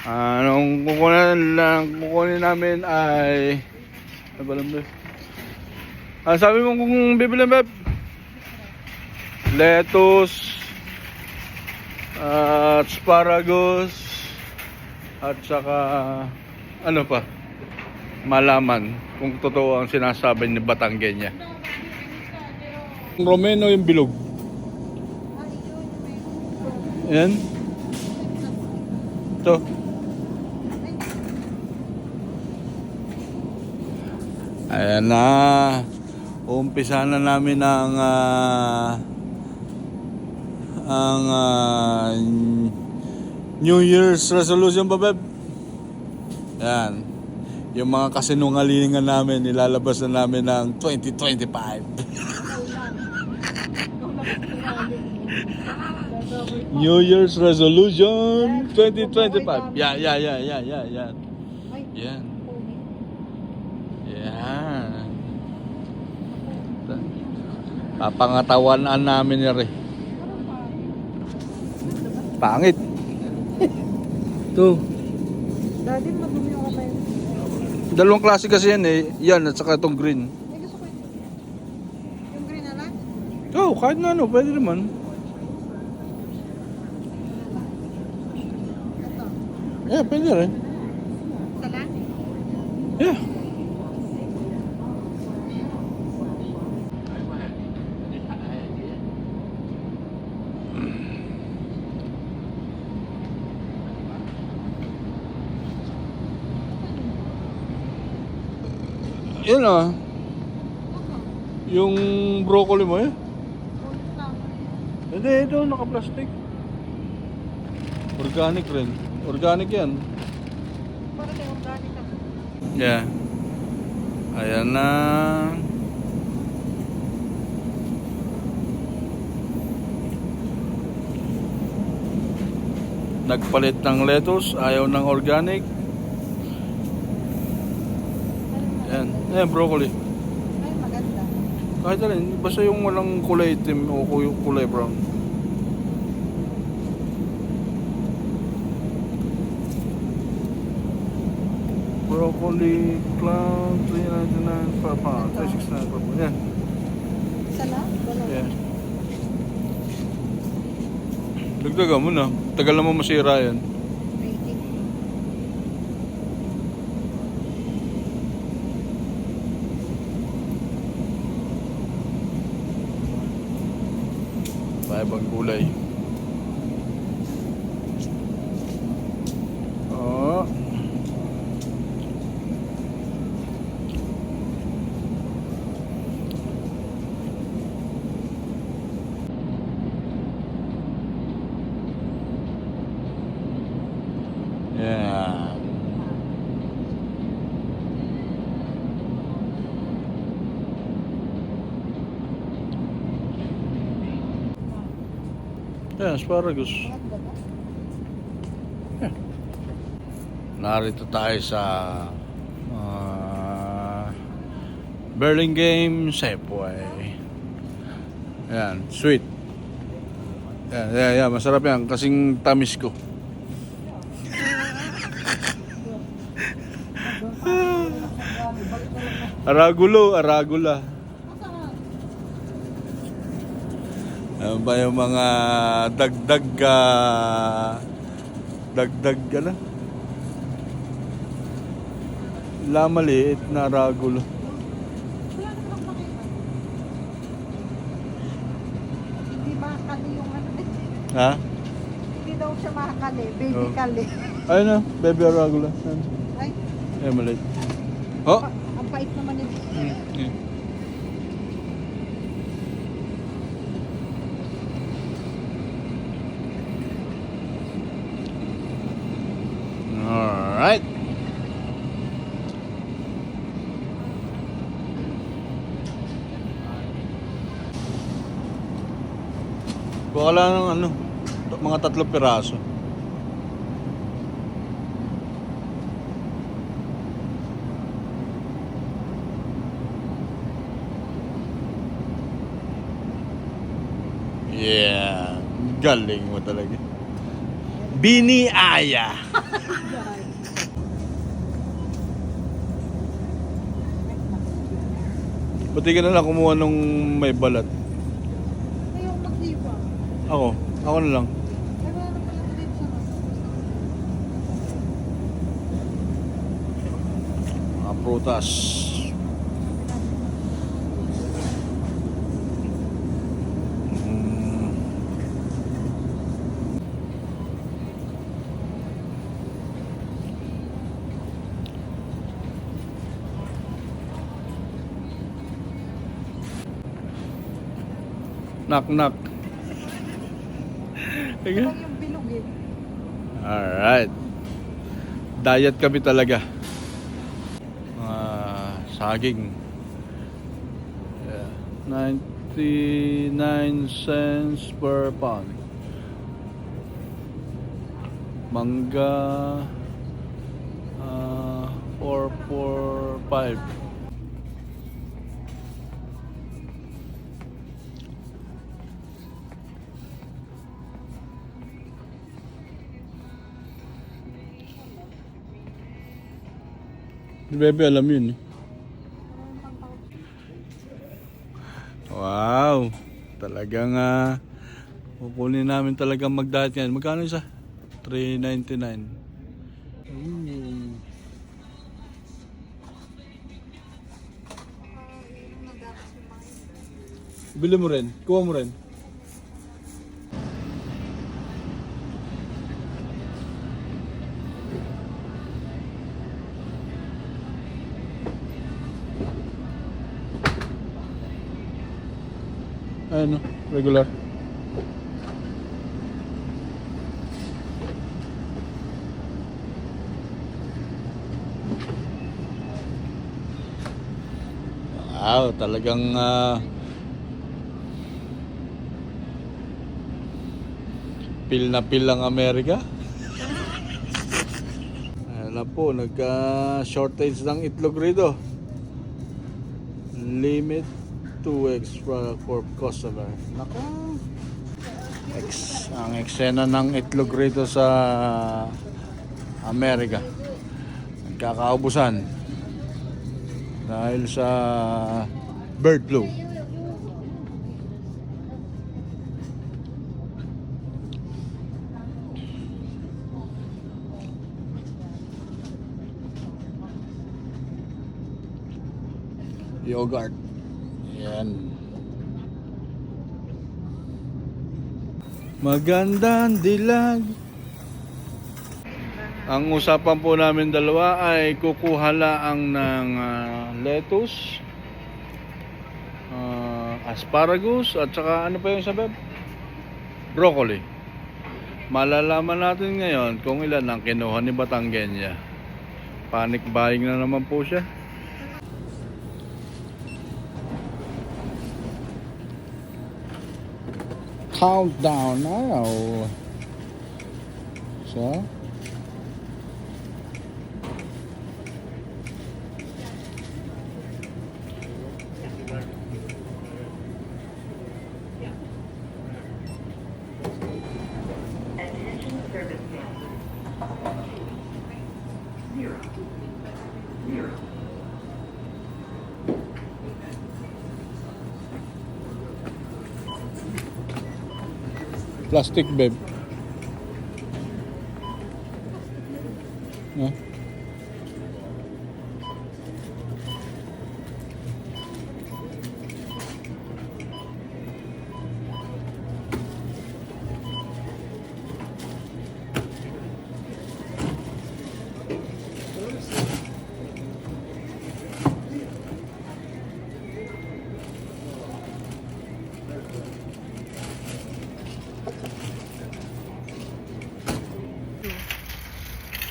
Anong kukunin namin ay ano ba lang ba? Sabi mo kung bibilin ba? Lettuce, asparagus, at saka ano pa? Malaman kung totoo ang sinasabi ni Batanggenya. Romeno yung bilog. Yan. Ito. Ayan na. Umpisa na namin ang New Year's resolution ba, Beb? Yan. Yung mga kasinungalingan namin, nilalabas na namin ng 2025. New Year's resolution 2025. Yan. Yan. Yan. Papangatawanan namin ni Re. Pangit. Ito. Daddy, madumi yung kamay. Dalawang klase kasi yan eh. Yan at saka itong green. Ay, gusto ko ito. Yung green na lang? Oh, kahit na ano, pwede naman. Ito. Yeah, pwede rin. Ito lang? Yeah. Yan ah. Yung broccoli mo eh. Hindi, ito naka-plastic. Organic rin. Organic yan. Para kay organic ako. Yeah. Ayan na. Nagpalit ng lettuce, ayaw ng organic. Ayan, ayan broccoli. Ay, maganda. Kahit alin, basta yung walang kulay itim o kulay brown. Broccoli, clown, 399 per pound, 369 per pound. Yan. Isa lang? Dalawa. Yeah. Dagdagan mo na. Tagal naman masira yan. Rating. Ibang gulay. Oh. Yeah. Yan, asparagus. Maganda ba? Narito tayo sa Burlingame Safeway. Yan, sweet. Yan, masarap yan. Kasing tamis ko. Aragula. Ano ba yung mga dagdag ano? Maliit na aragulo. Wala naman makita. Hindi makakali yung ano eh. Ha? Hindi daw siya makakali. Baby Oh. kali. Ayun na, baby arugula. Ay, Ay, maliit. Oh! ang pait naman nito. Yeah. Alright. Kuha lang ng ano, mga 3 piraso. Yeah, galing mo talaga. Bini Aya. Pati ka na lang kumuha nung may balat. Ayong maghiwa. Ako na lang. Ay, wala na pala din sa Mga prutas. Mm. Knock knock. Sige. Huwag yung bilog eh. Alright. Diet kami talaga. Saging. Yeah. 99 cents per pound. Mangga 445. Bebe, alam yun eh. Wow! Talagang kukunin namin talagang mag-diet yan. Magkano isa? $3.99. Bili mo rin. Kuha mo rin. Ano, regular. Wow, talagang pil na pil ang Amerika. Ayan po, nagka-shortage ng itlog rito. Limit 2 extra for customer. Naku. Ang eksena ng itlog rito sa Amerika. Nagkakaubusan dahil sa bird flu. Yogurt. Yan. Magandang dilag. Ang usapan po namin dalawa ay kukuha laang ng lettuce, asparagus, at saka ano pa yung sabi? Broccoli. Malalaman natin ngayon kung ilan ang kinuha ni Batanggenya. Panic buying na naman po siya. Countdown now. So, plastic babe. Yeah.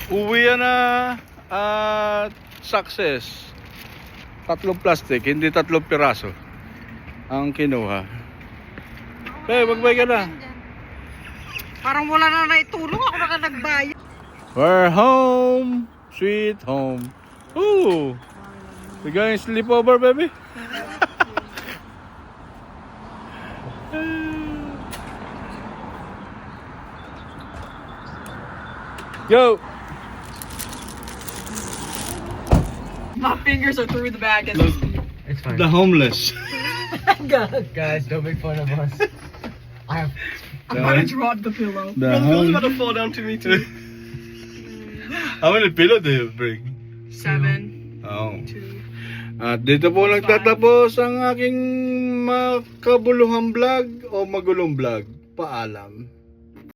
Uwi na at success. 3 plastic, hindi 3 piraso ang kinuha. Hey, magbay ka na. Parang wala na naitulong ako na nagbayad. We're home, sweet home. Ooh, we going sleep over, baby? Go! My fingers are through the bag. Look, It's fine. The homeless. Guys, don't make fun of us. I have. I'm gonna drop the pillow. The homeless. to fall down to me too. How many pillow do you bring? 7, Oh. 2. At dito po nagtatapos ang aking makabuluhang vlog o magulong vlog. Paalam.